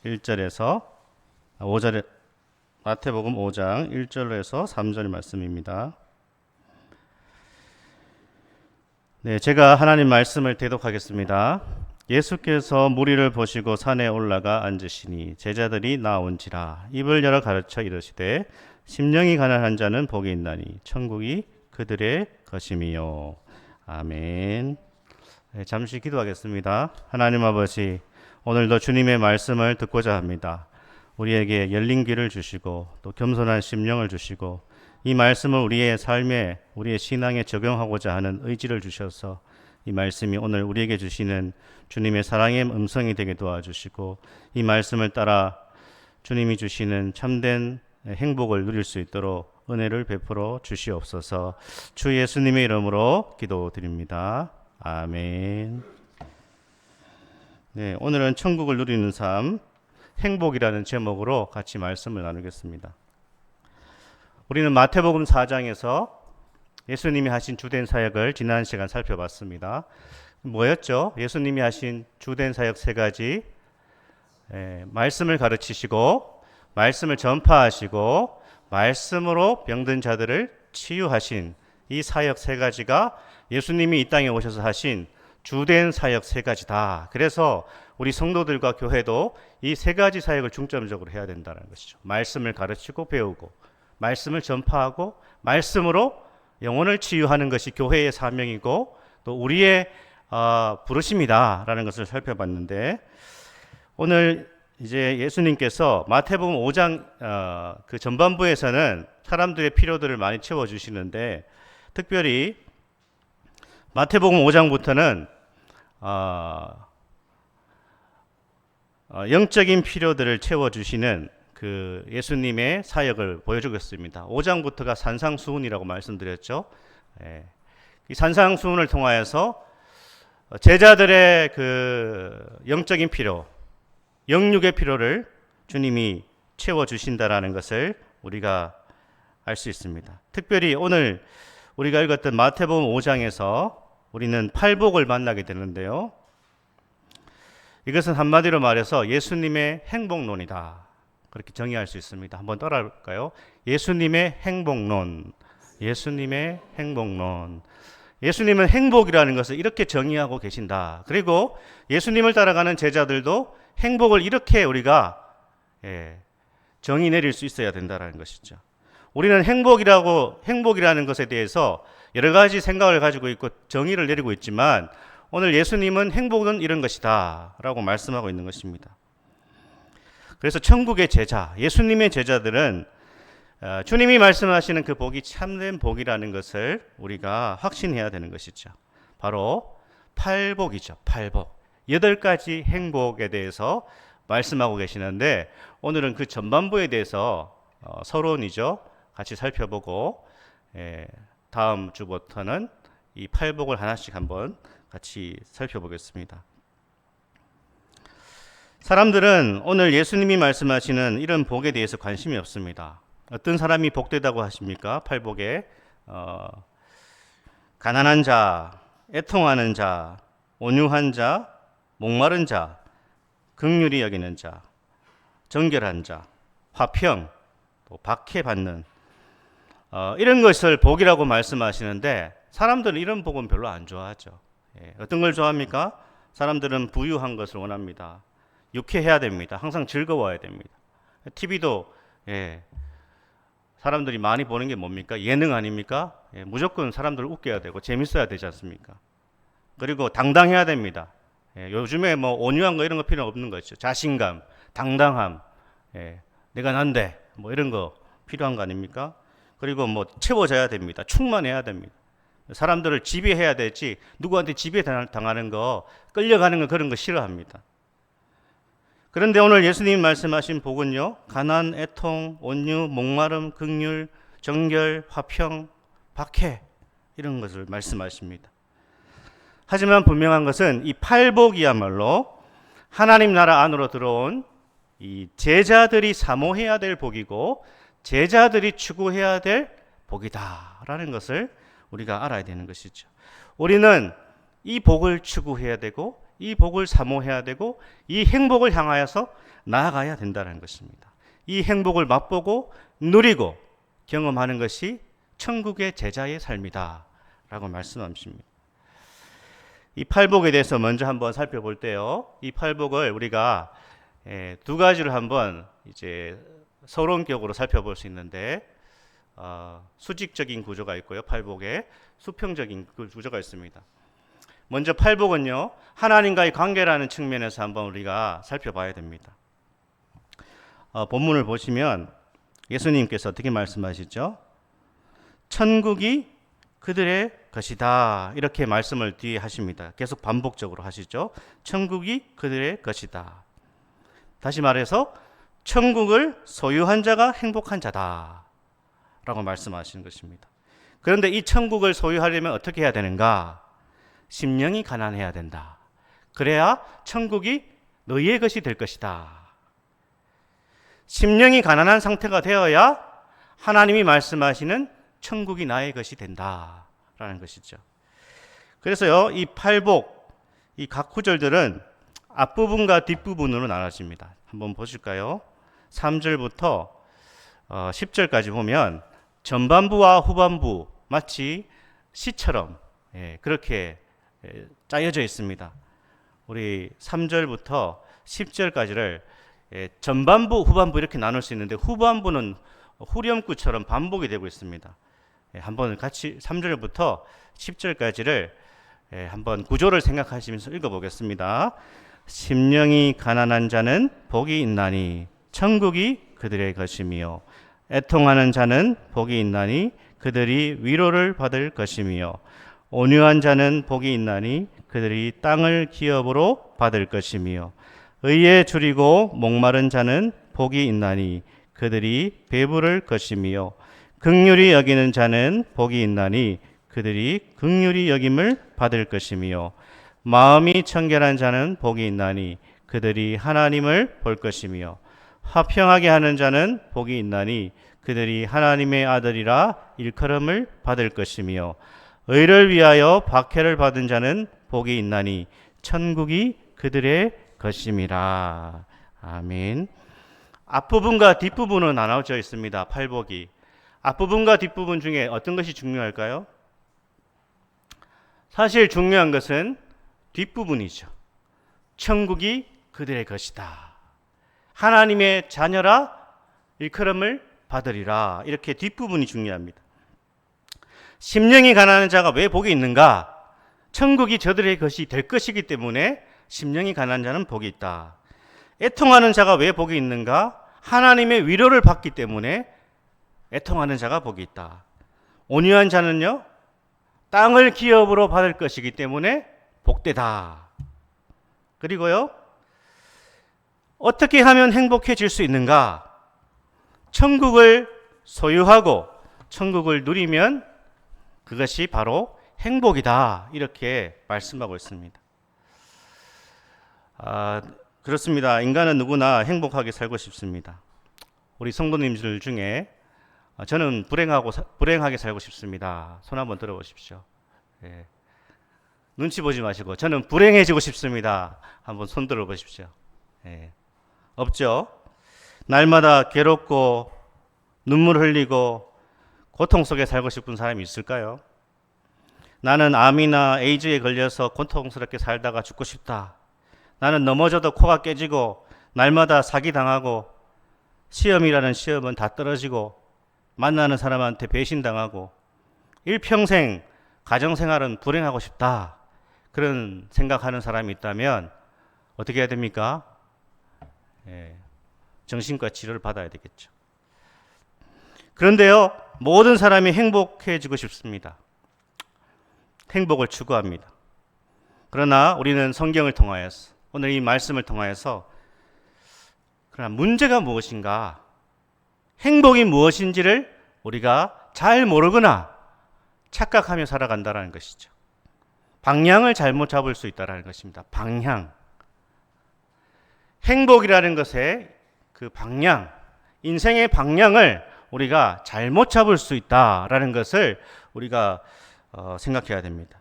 1절에서 5절에 마태복음 5장 1절에서 3절 말씀입니다. 네, 제가 하나님 말씀을 대독하겠습니다. 예수께서 무리를 보시고 산에 올라가 앉으시니 제자들이 나온지라 입을 열어 가르쳐 이르시되 심령이 가난한 자는 복이 있나니 천국이 그들의 것임이요. 아멘. 네, 잠시 기도하겠습니다. 하나님 아버지, 오늘도 주님의 말씀을 듣고자 합니다. 우리에게 열린 귀를 주시고 또 겸손한 심령을 주시고 이 말씀을 우리의 삶에 우리의 신앙에 적용하고자 하는 의지를 주셔서 이 말씀이 오늘 우리에게 주시는 주님의 사랑의 음성이 되게 도와주시고 이 말씀을 따라 주님이 주시는 참된 행복을 누릴 수 있도록 은혜를 베풀어 주시옵소서. 주 예수님의 이름으로 기도드립니다. 아멘. 네, 오늘은 천국을 누리는 삶, 행복이라는 제목으로 같이 말씀을 나누겠습니다. 우리는 마태복음 4장에서 예수님이 하신 주된 사역을 지난 시간 살펴봤습니다. 뭐였죠? 예수님이 하신 주된 사역 세 가지. 말씀을 가르치시고 말씀을 전파하시고 말씀으로 병든 자들을 치유하신 이 사역 세 가지가 예수님이 이 땅에 오셔서 하신 주된 사역 세 가지다. 그래서 우리 성도들과 교회도 이 세 가지 사역을 중점적으로 해야 된다는 것이죠. 말씀을 가르치고 배우고 말씀을 전파하고 말씀으로 영혼을 치유하는 것이 교회의 사명이고 또 우리의 부르심이다라는 것을 살펴봤는데, 오늘 이제 예수님께서 마태복음 5장 그 전반부에서는 사람들의 필요들을 많이 채워주시는데, 특별히 마태복음 5장부터는 영적인 필요들을 채워주시는 그 예수님의 사역을 보여주겠습니다. 5장부터가 산상수훈이라고 말씀드렸죠. 이 산상수훈을 통하여서 제자들의 그 영적인 필요, 영육의 필요를 주님이 채워주신다라는 것을 우리가 알 수 있습니다. 특별히 오늘 우리가 읽었던 마태복음 5장에서 우리는 팔복을 만나게 되는데요. 이것은 한마디로 말해서 예수님의 행복론이다. 그렇게 정의할 수 있습니다. 한번 따라할까요? 예수님의 행복론. 예수님의 행복론. 예수님은 행복이라는 것을 이렇게 정의하고 계신다. 그리고 예수님을 따라가는 제자들도 행복을 이렇게 우리가 정의 내릴 수 있어야 된다는 것이죠. 우리는 행복이라는 것에 대해서 여러 가지 생각을 가지고 있고 정의를 내리고 있지만, 오늘 예수님은 행복은 이런 것이다 라고 말씀하고 있는 것입니다. 그래서 천국의 제자, 예수님의 제자들은 주님이 말씀하시는 그 복이 참된 복이라는 것을 우리가 확신해야 되는 것이죠. 바로 팔복이죠. 팔복. 8가지 행복에 대해서 말씀하고 계시는데, 오늘은 그 전반부에 대해서 서론이죠. 같이 살펴보고 다음 주부터는 이 팔복을 하나씩 한번 같이 살펴보겠습니다. 사람들은 오늘 예수님이 말씀하시는 이런 복에 대해서 관심이 없습니다. 어떤 사람이 복되다고 하십니까? 팔복에 가난한 자, 애통하는 자, 온유한 자, 목마른 자, 긍휼히 여기는 자, 정결한 자, 화평, 또 박해받는 이런 것을 복이라고 말씀하시는데, 사람들은 이런 복은 별로 안 좋아하죠. 어떤 걸 좋아합니까? 사람들은 부유한 것을 원합니다. 유쾌해야 됩니다. 항상 즐거워야 됩니다. TV도 사람들이 많이 보는 게 뭡니까? 예능 아닙니까? 무조건 사람들을 웃겨야 되고 재밌어야 되지 않습니까? 그리고 당당해야 됩니다. 요즘에 뭐 온유한 거 이런 거 필요 없는 거죠. 자신감, 당당함, 내가 난데 뭐 이런 거 필요한 거 아닙니까? 그리고 뭐 채워져야 됩니다. 충만해야 됩니다. 사람들을 지배해야 되지, 누구한테 지배당하는 거, 끌려가는 거, 그런 거 싫어합니다. 그런데 오늘 예수님 말씀하신 복은요, 가난, 애통, 온유, 목마름, 긍휼, 정결, 화평, 박해, 이런 것을 말씀하십니다. 하지만 분명한 것은 이 팔복이야말로 하나님 나라 안으로 들어온 이 제자들이 사모해야 될 복이고 제자들이 추구해야 될 복이다라는 것을 우리가 알아야 되는 것이죠. 우리는 이 복을 추구해야 되고 이 복을 사모해야 되고 이 행복을 향하여서 나아가야 된다는 것입니다. 이 행복을 맛보고 누리고 경험하는 것이 천국의 제자의 삶이다 라고 말씀하십니다. 이 팔복에 대해서 먼저 한번 살펴볼 때요, 이 팔복을 우리가 두 가지로 한번 이제 서론격으로 살펴볼 수 있는데, 수직적인 구조가 있고요, 팔복에 수평적인 구조가 있습니다. 먼저 팔복은요, 하나님과의 관계라는 측면에서 한번 우리가 살펴봐야 됩니다. 본문을 보시면 예수님께서 어떻게 말씀하시죠? 천국이 그들의 것이다, 이렇게 말씀을 뒤에 하십니다. 계속 반복적으로 하시죠. 천국이 그들의 것이다. 다시 말해서 천국을 소유한 자가 행복한 자다 라고 말씀하시는 것입니다. 그런데 이 천국을 소유하려면 어떻게 해야 되는가? 심령이 가난해야 된다. 그래야 천국이 너희의 것이 될 것이다. 심령이 가난한 상태가 되어야 하나님이 말씀하시는 천국이 나의 것이 된다라는 것이죠. 그래서요, 이 팔복, 이 각 구절들은 앞부분과 뒷부분으로 나눠집니다. 한번 보실까요? 3절부터 10절까지 보면 전반부와 후반부 마치 시처럼 그렇게 짜여져 있습니다. 우리 3절부터 10절까지를 전반부, 후반부 이렇게 나눌 수 있는데, 후반부는 후렴구처럼 반복이 되고 있습니다. 한번 같이 3절부터 10절까지를 한번 구조를 생각하시면서 읽어보겠습니다. 심령이 가난한 자는 복이 있나니 천국이 그들의 것이며, 애통하는 자는 복이 있나니 그들이 위로를 받을 것이며, 온유한 자는 복이 있나니 그들이 땅을 기업으로 받을 것이며, 의에 줄이고 목마른 자는 복이 있나니 그들이 배부를 것이며, 긍휼히 여기는 자는 복이 있나니 그들이 긍휼히 여김을 받을 것이며, 마음이 청결한 자는 복이 있나니 그들이 하나님을 볼 것이며, 화평하게 하는 자는 복이 있나니 그들이 하나님의 아들이라 일컬음을 받을 것이며, 의를 위하여 박해를 받은 자는 복이 있나니 천국이 그들의 것임이라. 아멘. 앞부분과 뒷부분은 나눠져 있습니다. 팔복이. 앞부분과 뒷부분 중에 어떤 것이 중요할까요? 사실 중요한 것은 뒷부분이죠. 천국이 그들의 것이다. 하나님의 자녀라 일컬음을 받으리라. 이렇게 뒷부분이 중요합니다. 심령이 가난한 자가 왜 복이 있는가? 천국이 저들의 것이 될 것이기 때문에 심령이 가난한 자는 복이 있다. 애통하는 자가 왜 복이 있는가? 하나님의 위로를 받기 때문에 애통하는 자가 복이 있다. 온유한 자는요, 땅을 기업으로 받을 것이기 때문에 복되다. 그리고요, 어떻게 하면 행복해질 수 있는가? 천국을 소유하고 천국을 누리면 그것이 바로 행복이다. 이렇게 말씀하고 있습니다. 그렇습니다. 인간은 누구나 행복하게 살고 싶습니다. 우리 성도님들 중에 저는 불행하게 살고 싶습니다. 손 한번 들어보십시오. 눈치 보지 마시고 저는 불행해지고 싶습니다. 한번 손 들어보십시오. 없죠? 날마다 괴롭고 눈물 흘리고 고통 속에 살고 싶은 사람이 있을까요? 나는 암이나 에이즈에 걸려서 고통스럽게 살다가 죽고 싶다. 나는 넘어져도 코가 깨지고 날마다 사기당하고 시험이라는 시험은 다 떨어지고 만나는 사람한테 배신당하고 일평생 가정생활은 불행하고 싶다. 그런 생각하는 사람이 있다면 어떻게 해야 됩니까? 정신과 치료를 받아야 되겠죠. 그런데요, 모든 사람이 행복해지고 싶습니다. 행복을 추구합니다. 그러나 우리는 성경을 통하여서, 오늘 이 말씀을 통하여서, 그러나 문제가 무엇인가, 행복이 무엇인지를 우리가 잘 모르거나 착각하며 살아간다는 것이죠. 방향을 잘못 잡을 수 있다는 것입니다. 방향. 행복이라는 것의 그 방향, 인생의 방향을 우리가 잘못 잡을 수 있다라는 것을 우리가 생각해야 됩니다.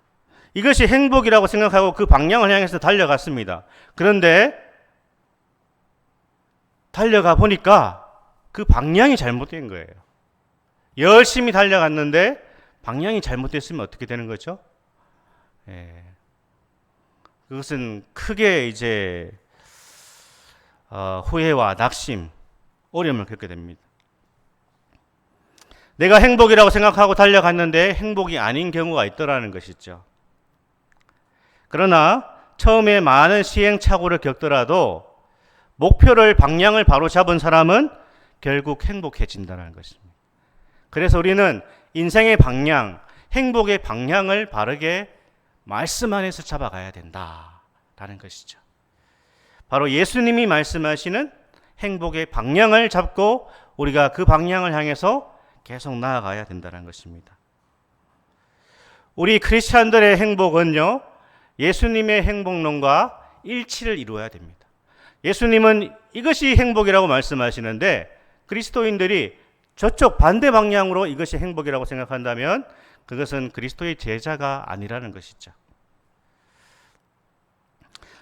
이것이 행복이라고 생각하고 그 방향을 향해서 달려갔습니다. 그런데 달려가 보니까 그 방향이 잘못된 거예요. 열심히 달려갔는데 방향이 잘못됐으면 어떻게 되는 거죠? 그것은 크게 이제 후회와 낙심, 어려움을 겪게 됩니다. 내가 행복이라고 생각하고 달려갔는데 행복이 아닌 경우가 있더라는 것이죠. 그러나 처음에 많은 시행착오를 겪더라도 목표를 방향을 바로 잡은 사람은 결국 행복해진다는 것입니다. 그래서 우리는 인생의 방향, 행복의 방향을 바르게 말씀 안에서 잡아가야 된다라는 것이죠. 바로 예수님이 말씀하시는 행복의 방향을 잡고 우리가 그 방향을 향해서 계속 나아가야 된다는 것입니다. 우리 크리스찬들의 행복은요, 예수님의 행복론과 일치를 이루어야 됩니다. 예수님은 이것이 행복이라고 말씀하시는데 그리스도인들이 저쪽 반대 방향으로 이것이 행복이라고 생각한다면 그것은 그리스도의 제자가 아니라는 것이죠.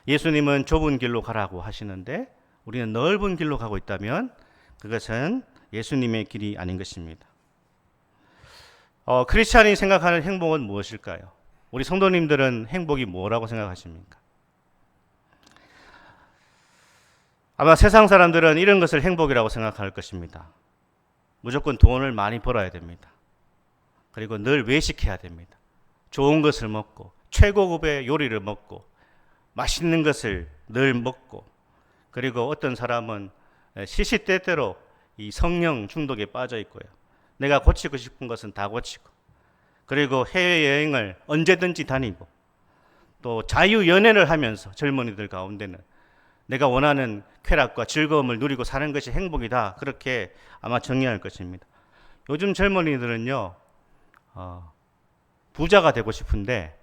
예수님은 좁은 길로 가라고 하시는데 우리는 넓은 길로 가고 있다면 그것은 예수님의 길이 아닌 것입니다. 크리스찬이 생각하는 행복은 무엇일까요? 우리 성도님들은 행복이 뭐라고 생각하십니까? 아마 세상 사람들은 이런 것을 행복이라고 생각할 것입니다. 무조건 돈을 많이 벌어야 됩니다. 그리고 늘 외식해야 됩니다. 좋은 것을 먹고 최고급의 요리를 먹고 맛있는 것을 늘 먹고, 그리고 어떤 사람은 시시때때로 이 성령 중독에 빠져 있고요. 내가 고치고 싶은 것은 다 고치고, 그리고 해외여행을 언제든지 다니고, 또 자유연애를 하면서 젊은이들 가운데는 내가 원하는 쾌락과 즐거움을 누리고 사는 것이 행복이다, 그렇게 아마 정의할 것입니다. 요즘 젊은이들은요, 부자가 되고 싶은데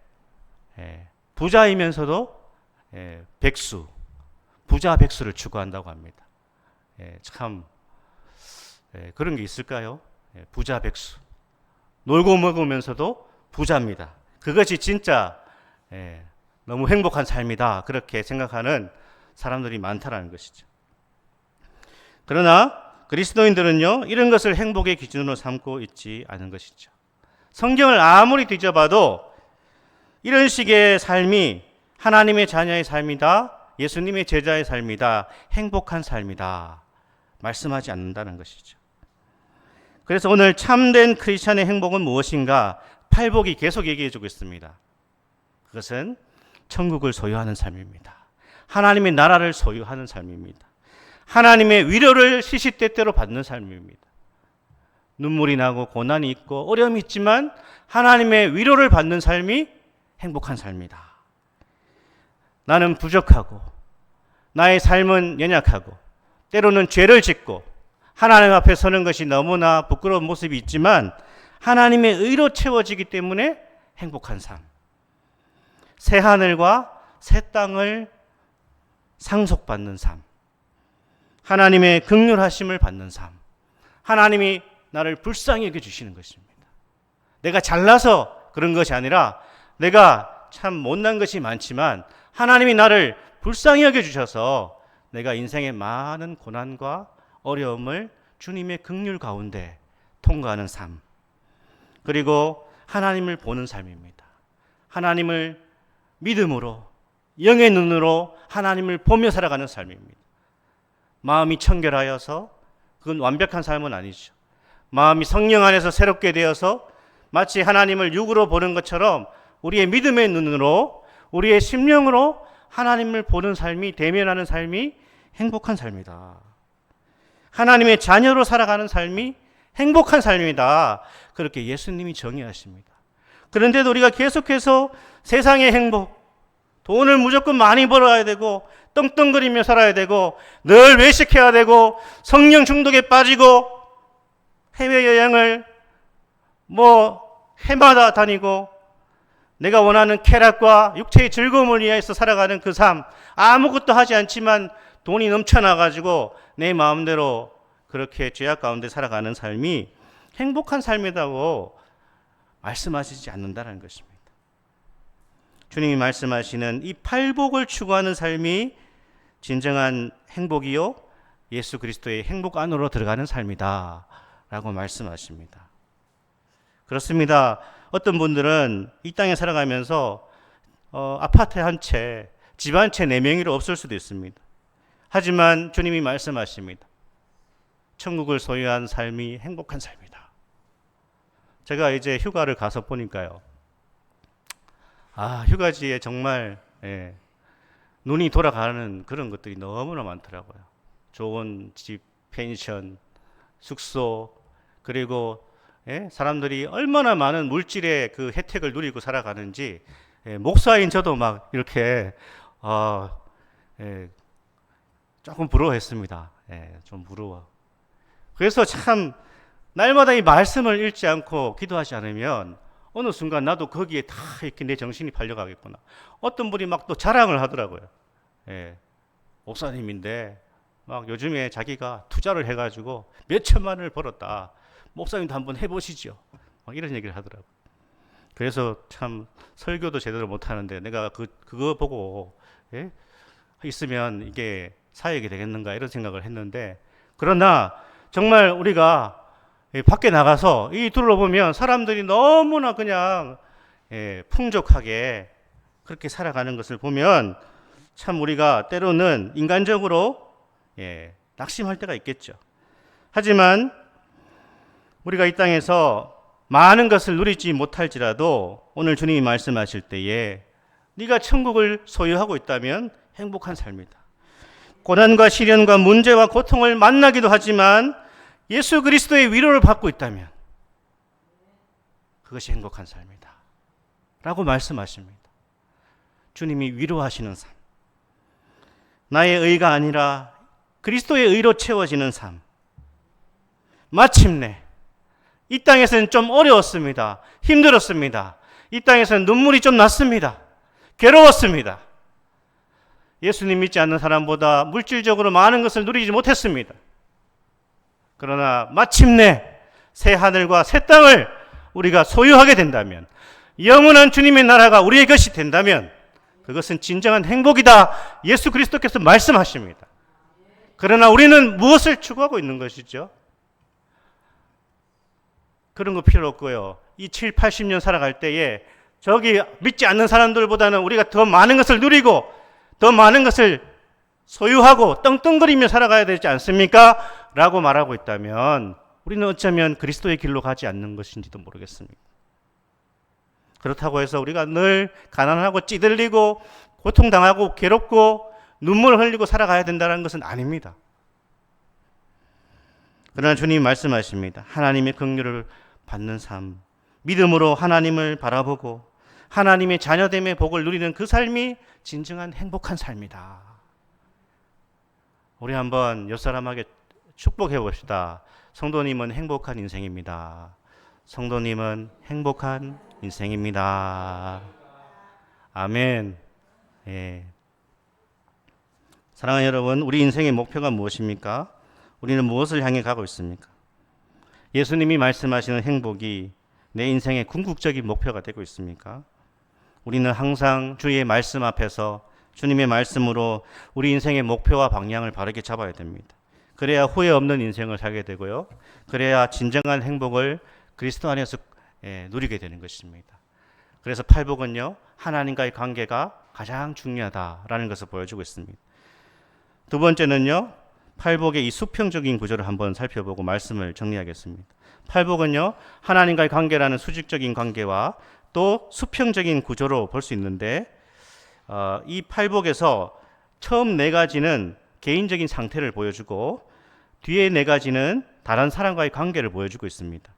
부자이면서도 백수, 부자 백수를 추구한다고 합니다. 참 그런 게 있을까요? 부자 백수, 놀고 먹으면서도 부자입니다. 그것이 진짜 너무 행복한 삶이다, 그렇게 생각하는 사람들이 많다라는 것이죠. 그러나 그리스도인들은요, 이런 것을 행복의 기준으로 삼고 있지 않은 것이죠. 성경을 아무리 뒤져봐도 이런 식의 삶이 하나님의 자녀의 삶이다, 예수님의 제자의 삶이다, 행복한 삶이다 말씀하지 않는다는 것이죠. 그래서 오늘 참된 크리스찬의 행복은 무엇인가? 팔복이 계속 얘기해주고 있습니다. 그것은 천국을 소유하는 삶입니다. 하나님의 나라를 소유하는 삶입니다. 하나님의 위로를 시시때때로 받는 삶입니다. 눈물이 나고 고난이 있고 어려움이 있지만 하나님의 위로를 받는 삶이 행복한 삶이다. 나는 부족하고 나의 삶은 연약하고 때로는 죄를 짓고 하나님 앞에 서는 것이 너무나 부끄러운 모습이 있지만 하나님의 의로 채워지기 때문에 행복한 삶. 새 하늘과 새 땅을 상속받는 삶. 하나님의 긍휼하심을 받는 삶. 하나님이 나를 불쌍히 여겨주시는 것입니다. 내가 잘나서 그런 것이 아니라 내가 참 못난 것이 많지만 하나님이 나를 불쌍히 여겨주셔서 내가 인생의 많은 고난과 어려움을 주님의 긍휼 가운데 통과하는 삶. 그리고 하나님을 보는 삶입니다. 하나님을 믿음으로, 영의 눈으로 하나님을 보며 살아가는 삶입니다. 마음이 청결하여서, 그건 완벽한 삶은 아니죠. 마음이 성령 안에서 새롭게 되어서 마치 하나님을 육으로 보는 것처럼 우리의 믿음의 눈으로, 우리의 심령으로 하나님을 보는 삶이, 대면하는 삶이 행복한 삶이다. 하나님의 자녀로 살아가는 삶이 행복한 삶이다. 그렇게 예수님이 정의하십니다. 그런데도 우리가 계속해서 세상의 행복, 돈을 무조건 많이 벌어야 되고 떵떵거리며 살아야 되고 늘 외식해야 되고 성령 중독에 빠지고 해외여행을 해마다 다니고 내가 원하는 쾌락과 육체의 즐거움을 위해서 살아가는 그 삶, 아무것도 하지 않지만 돈이 넘쳐나가지고 내 마음대로 그렇게 죄악 가운데 살아가는 삶이 행복한 삶이라고 말씀하시지 않는다는 것입니다. 주님이 말씀하시는 이 팔복을 추구하는 삶이 진정한 행복이요 예수 그리스도의 행복 안으로 들어가는 삶이다 라고 말씀하십니다. 그렇습니다. 어떤 분들은 이 땅에 살아가면서 아파트 한 채, 집 한 채, 네 명이로 없을 수도 있습니다. 하지만 주님이 말씀하십니다. 천국을 소유한 삶이 행복한 삶이다. 제가 이제 휴가를 가서 보니까요. 휴가지에 정말 눈이 돌아가는 그런 것들이 너무나 많더라고요. 좋은 집, 펜션, 숙소, 그리고 사람들이 얼마나 많은 물질의 그 혜택을 누리고 살아가는지 목사인 저도 막 이렇게 조금 부러워했습니다. 좀 부러워. 그래서 참 날마다 이 말씀을 읽지 않고 기도하지 않으면 어느 순간 나도 거기에 다 이렇게 내 정신이 팔려가겠구나. 어떤 분이 막 또 자랑을 하더라고요. 목사님인데 막 요즘에 자기가 투자를 해가지고 몇 천만 원을 벌었다. 목사님도 한번 해보시죠. 막 이런 얘기를 하더라고요. 그래서 참 설교도 제대로 못하는데 내가 그거 보고 있으면 이게 사역이 되겠는가 이런 생각을 했는데, 그러나 정말 우리가 밖에 나가서 이 둘러보면 사람들이 너무나 그냥 풍족하게 그렇게 살아가는 것을 보면 참 우리가 때로는 인간적으로 낙심할 때가 있겠죠. 하지만 우리가 이 땅에서 많은 것을 누리지 못할지라도 오늘 주님이 말씀하실 때에 네가 천국을 소유하고 있다면 행복한 삶이다. 고난과 시련과 문제와 고통을 만나기도 하지만 예수 그리스도의 위로를 받고 있다면 그것이 행복한 삶이다 라고 말씀하십니다. 주님이 위로하시는 삶, 나의 의가 아니라 그리스도의 의로 채워지는 삶. 마침내 이 땅에서는 좀 어려웠습니다. 힘들었습니다. 이 땅에서는 눈물이 좀 났습니다. 괴로웠습니다. 예수님 믿지 않는 사람보다 물질적으로 많은 것을 누리지 못했습니다. 그러나 마침내 새 하늘과 새 땅을 우리가 소유하게 된다면, 영원한 주님의 나라가 우리의 것이 된다면 그것은 진정한 행복이다. 예수 그리스도께서 말씀하십니다. 그러나 우리는 무엇을 추구하고 있는 것이죠? 그런 거 필요 없고요. 이 7, 80년 살아갈 때에 저기 믿지 않는 사람들보다는 우리가 더 많은 것을 누리고 더 많은 것을 소유하고 떵떵거리며 살아가야 되지 않습니까? 라고 말하고 있다면 우리는 어쩌면 그리스도의 길로 가지 않는 것인지도 모르겠습니다. 그렇다고 해서 우리가 늘 가난하고 찌들리고 고통당하고 괴롭고 눈물을 흘리고 살아가야 된다는 것은 아닙니다. 그러나 주님이 말씀하십니다. 하나님의 긍휼을 받는 삶, 믿음으로 하나님을 바라보고 하나님의 자녀됨의 복을 누리는 그 삶이 진정한 행복한 삶이다. 우리 한번 옆 사람에게 축복해 봅시다. 성도님은 행복한 인생입니다. 성도님은 행복한 인생입니다. 아멘. 사랑하는 여러분, 우리 인생의 목표가 무엇입니까? 우리는 무엇을 향해 가고 있습니까? 예수님이 말씀하시는 행복이 내 인생의 궁극적인 목표가 되고 있습니까? 우리는 항상 주의 말씀 앞에서 주님의 말씀으로 우리 인생의 목표와 방향을 바르게 잡아야 됩니다. 그래야 후회 없는 인생을 살게 되고요. 그래야 진정한 행복을 그리스도 안에서 누리게 되는 것입니다. 그래서 팔복은요, 하나님과의 관계가 가장 중요하다라는 것을 보여주고 있습니다. 두 번째는요, 팔복의 이 수평적인 구조를 한번 살펴보고 말씀을 정리하겠습니다. 팔복은요, 하나님과의 관계라는 수직적인 관계와 또 수평적인 구조로 볼 수 있는데, 이 팔복에서 처음 네 가지는 개인적인 상태를 보여주고 뒤에 네 가지는 다른 사람과의 관계를 보여주고 있습니다.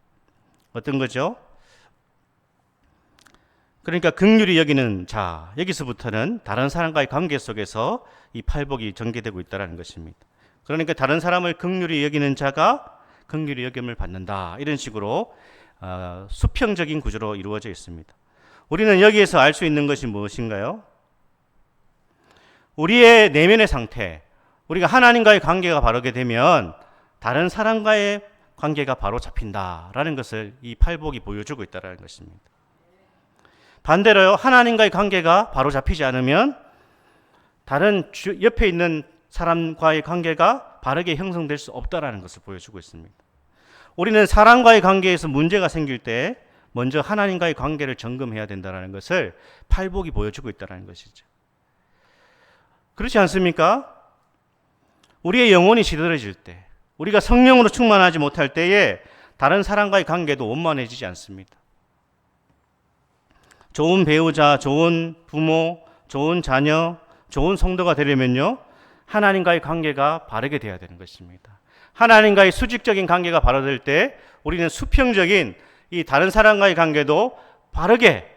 어떤 거죠? 그러니까 긍휼히 여기는 자, 여기서부터는 다른 사람과의 관계 속에서 이 팔복이 전개되고 있다는 것입니다. 그러니까 다른 사람을 긍휼히 여기는 자가 긍휼히 여김을 받는다. 이런 식으로 수평적인 구조로 이루어져 있습니다. 우리는 여기에서 알 수 있는 것이 무엇인가요? 우리의 내면의 상태, 우리가 하나님과의 관계가 바르게 되면 다른 사람과의 관계가 바로 잡힌다라는 것을 이 팔복이 보여주고 있다는 것입니다. 반대로요, 하나님과의 관계가 바로 잡히지 않으면 다른 옆에 있는 사람과의 관계가 바르게 형성될 수 없다라는 것을 보여주고 있습니다. 우리는 사람과의 관계에서 문제가 생길 때 먼저 하나님과의 관계를 점검해야 된다는 것을 팔복이 보여주고 있다는 것이죠. 그렇지 않습니까? 우리의 영혼이 시들어질 때, 우리가 성령으로 충만하지 못할 때에 다른 사람과의 관계도 원만해지지 않습니다. 좋은 배우자, 좋은 부모, 좋은 자녀, 좋은 성도가 되려면요, 하나님과의 관계가 바르게 돼야 되는 것입니다. 하나님과의 수직적인 관계가 바로될 때 우리는 수평적인 이 다른 사람과의 관계도 바르게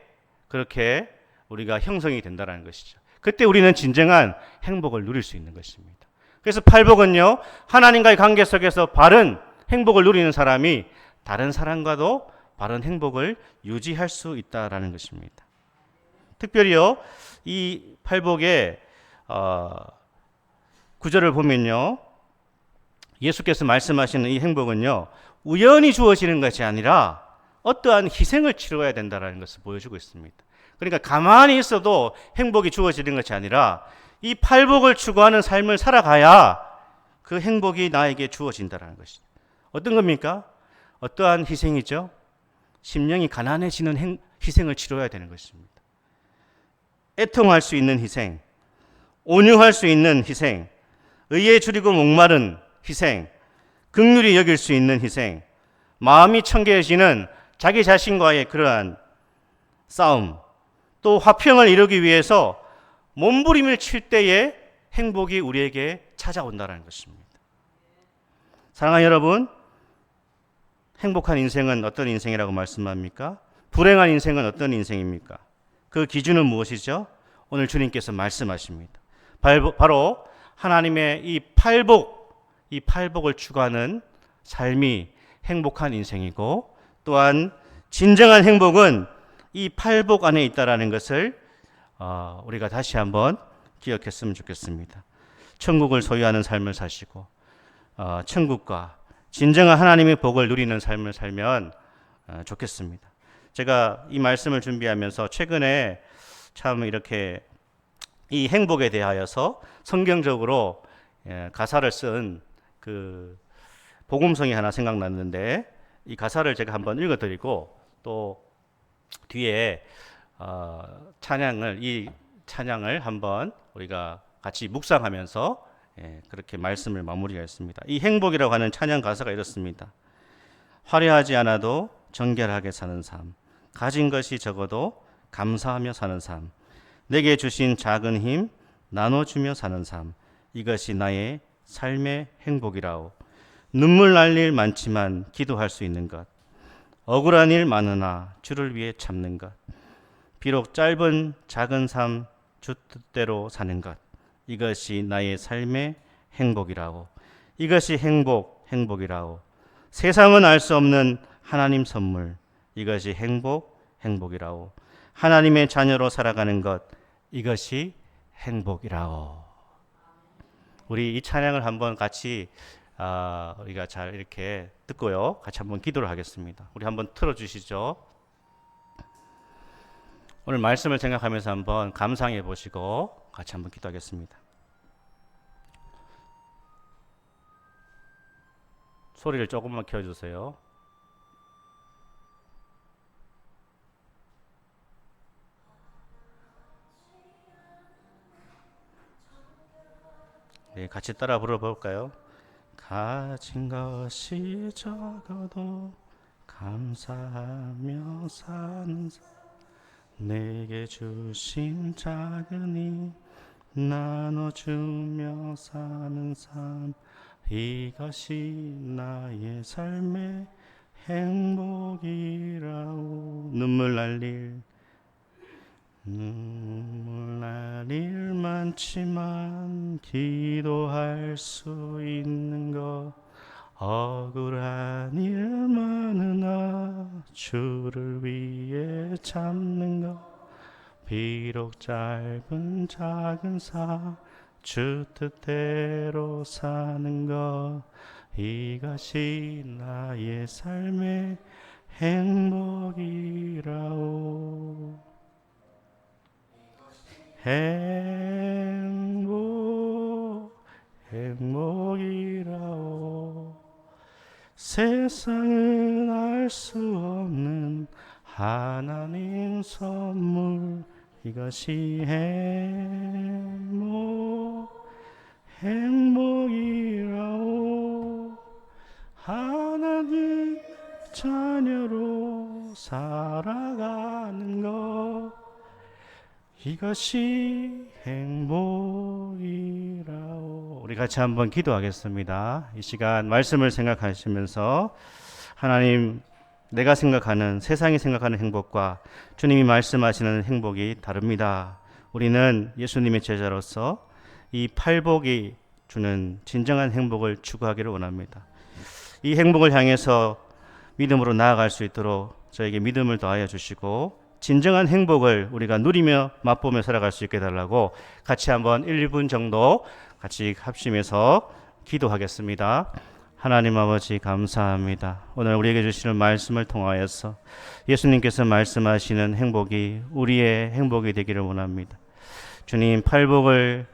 그렇게 우리가 형성이 된다는 것이죠. 그때 우리는 진정한 행복을 누릴 수 있는 것입니다. 그래서 팔복은요, 하나님과의 관계 속에서 바른 행복을 누리는 사람이 다른 사람과도 바른 행복을 유지할 수 있다라는 것입니다. 특별히요, 이 팔복의 구절을 보면요, 예수께서 말씀하시는 이 행복은요, 우연히 주어지는 것이 아니라 어떠한 희생을 치러야 된다는 것을 보여주고 있습니다. 그러니까 가만히 있어도 행복이 주어지는 것이 아니라 이 팔복을 추구하는 삶을 살아가야 그 행복이 나에게 주어진다는 것이죠. 어떤 겁니까? 어떠한 희생이죠? 심령이 가난해지는 희생을 치러야 되는 것입니다. 애통할 수 있는 희생, 온유할 수 있는 희생, 의에 줄이고 목마른 희생, 긍휼히 여길 수 있는 희생, 마음이 청결해지는 자기 자신과의 그러한 싸움, 또 화평을 이루기 위해서 몸부림을 칠 때에 행복이 우리에게 찾아온다는 것입니다. 사랑하는 여러분, 행복한 인생은 어떤 인생이라고 말씀합니까? 불행한 인생은 어떤 인생입니까? 그 기준은 무엇이죠? 오늘 주님께서 말씀하십니다. 바로 하나님의 이 팔복을 추구하는 삶이 행복한 인생이고, 또한 진정한 행복은 이 팔복 안에 있다라는 것을 우리가 다시 한번 기억했으면 좋겠습니다. 천국을 소유하는 삶을 사시고 천국과 진정한 하나님의 복을 누리는 삶을 살면 좋겠습니다. 제가 이 말씀을 준비하면서 최근에 참 이렇게 이 행복에 대하여서 성경적으로 가사를 쓴 그 복음성이 하나 생각났는데, 이 가사를 제가 한번 읽어드리고 또 뒤에 이 찬양을 한번 우리가 같이 묵상하면서 그렇게 말씀을 마무리하겠습니다. 이 행복이라고 하는 찬양 가사가 이렇습니다. 화려하지 않아도 정결하게 사는 삶, 가진 것이 적어도 감사하며 사는 삶, 내게 주신 작은 힘 나눠주며 사는 삶, 이것이 나의 삶의 행복이라오. 눈물 날 일 많지만 기도할 수 있는 것, 억울한 일 많으나 주를 위해 참는 것, 비록 짧은 작은 삶 주 뜻대로 사는 것, 이것이 나의 삶의 행복이라고. 이것이 행복이라고. 세상은 알 수 없는 하나님 선물, 이것이 행복이라고. 하나님의 자녀로 살아가는 것, 이것이 행복이라고. 우리 이 찬양을 한번 같이 우리가 잘 이렇게 듣고요, 같이 한번 기도를 하겠습니다. 우리 한번 틀어주시죠. 오늘 말씀을 생각하면서 한번 감상해 보시고 같이 한번 기도하겠습니다. 소리를 조금만 켜주세요. 네, 같이 따라 불러볼까요? 가진 것이 적어도 감사하며 사는 삶, 내게 주신 작은 힘 나눠주며 사는 삶, 이것이 나의 삶의 행복이라오. 눈물 날 일 많지만 기도할 수 있는 것, 억울한 일 많으나 주를 위해 참는 것, 비록 짧은 작은 삶 주 뜻대로 사는 것, 이것이 나의 삶의 행복이라오. 행복이라오. 세상은 알 수 없는 하나님 선물, 이것이 행복이라오. 하나님 자녀로 살아가는 것, 이것이 행복이라오. 우리 같이 한번 기도하겠습니다. 이 시간 말씀을 생각하시면서 하나님, 내가 생각하는, 세상이 생각하는 행복과 주님이 말씀하시는 행복이 다릅니다. 우리는 예수님의 제자로서 이 팔복이 주는 진정한 행복을 추구하기를 원합니다. 이 행복을 향해서 믿음으로 나아갈 수 있도록 저에게 믿음을 더하여 주시고, 진정한 행복을 우리가 누리며 맛보며 살아갈 수 있게 해달라고 같이 한번 1분 정도 같이 합심해서 기도하겠습니다. 하나님 아버지, 감사합니다. 오늘 우리에게 주시는 말씀을 통하여서 예수님께서 말씀하시는 행복이 우리의 행복이 되기를 원합니다. 주님, 팔복을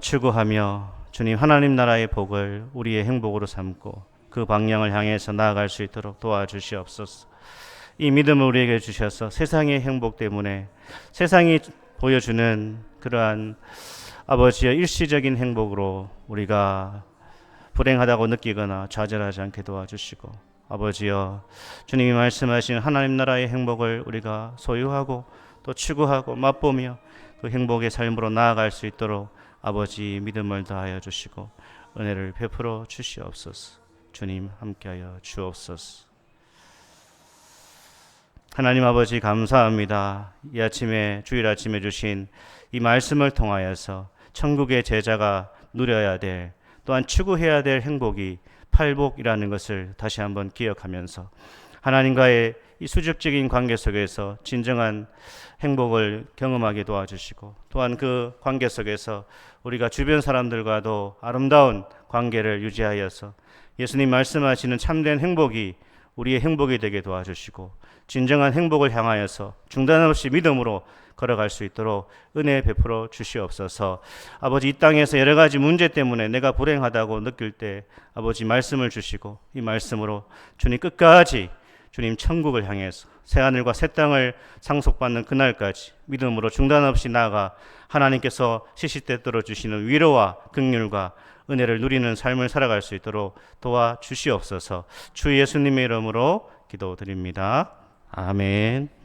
추구하며 주님 하나님 나라의 복을 우리의 행복으로 삼고 그 방향을 향해서 나아갈 수 있도록 도와주시옵소서. 이 믿음을 우리에게 주셔서 세상의 행복 때문에, 세상이 보여주는 그러한 아버지의 일시적인 행복으로 우리가 불행하다고 느끼거나 좌절하지 않게 도와주시고, 아버지여, 주님이 말씀하신 하나님 나라의 행복을 우리가 소유하고 또 추구하고 맛보며 그 행복의 삶으로 나아갈 수 있도록 아버지 믿음을 다하여 주시고 은혜를 베풀어 주시옵소서. 주님 함께하여 주옵소서. 하나님 아버지, 감사합니다. 이 아침에, 주일 아침에 주신 이 말씀을 통하여서 천국의 제자가 누려야 될, 또한 추구해야 될 행복이 팔복이라는 것을 다시 한번 기억하면서 하나님과의 이 수직적인 관계 속에서 진정한 행복을 경험하게 도와주시고, 또한 그 관계 속에서 우리가 주변 사람들과도 아름다운 관계를 유지하여서 예수님 말씀하시는 참된 행복이 우리의 행복이 되게 도와주시고, 진정한 행복을 향하여서 중단 없이 믿음으로 걸어갈 수 있도록 은혜 베풀어 주시옵소서. 아버지, 이 땅에서 여러 가지 문제 때문에 내가 불행하다고 느낄 때 아버지 말씀을 주시고, 이 말씀으로 주님 끝까지 주님 천국을 향해서 새하늘과 새 땅을 상속받는 그날까지 믿음으로 중단 없이 나아가 하나님께서 시시때때로 주시는 위로와 긍휼과 은혜를 누리는 삶을 살아갈 수 있도록 도와주시옵소서. 주 예수님의 이름으로 기도드립니다. 아멘.